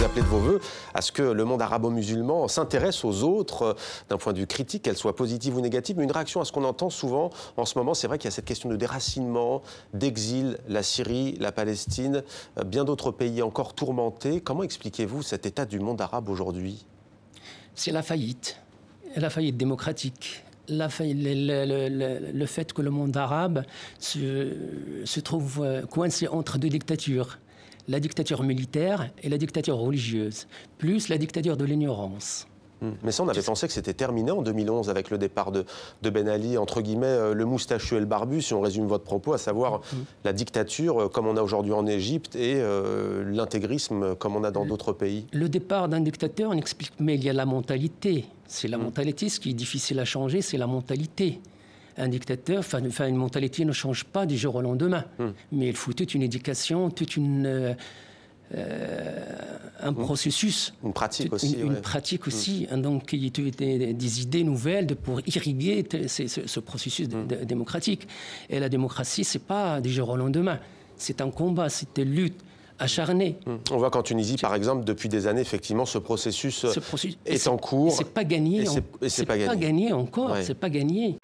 appelez de vos voeux à ce que le monde arabo-musulman s'intéresse aux autres d'un point de vue critique, qu'elle soit positive ou négative. Mais une réaction à ce qu'on entend souvent en ce moment, c'est vrai qu'il y a cette question de déracinement, d'exil, la Syrie, la Palestine, bien d'autres pays encore tourmentés. Comment expliquez-vous cet état du monde arabe aujourd'hui? C'est la faillite démocratique. Le fait que le monde arabe se trouve coincé entre deux dictatures, la dictature militaire et la dictature religieuse, plus la dictature de l'ignorance. Mais ça, on avait pensé que c'était terminé en 2011 avec le départ de Ben Ali, entre guillemets, le moustachu et le barbu, si on résume votre propos, à savoir la dictature comme on a aujourd'hui en Égypte et l'intégrisme comme on a dans d'autres pays. Le départ d'un dictateur, on explique, mais il y a la mentalité. C'est la mentalité, ce qui est difficile à changer, c'est la mentalité. Un dictateur, une mentalité ne change pas du jour au lendemain. Mais il faut toute une éducation, un processus. Une pratique aussi. Une pratique aussi. Donc, il y a des idées nouvelles pour irriguer ce processus démocratique. Et la démocratie, ce n'est pas du jour au lendemain. C'est un combat, c'est une lutte acharnée. On voit qu'en Tunisie, par exemple, depuis des années, effectivement, ce processus est en cours. C'est pas gagné. Et c'est pas gagné encore. Ouais. C'est pas gagné.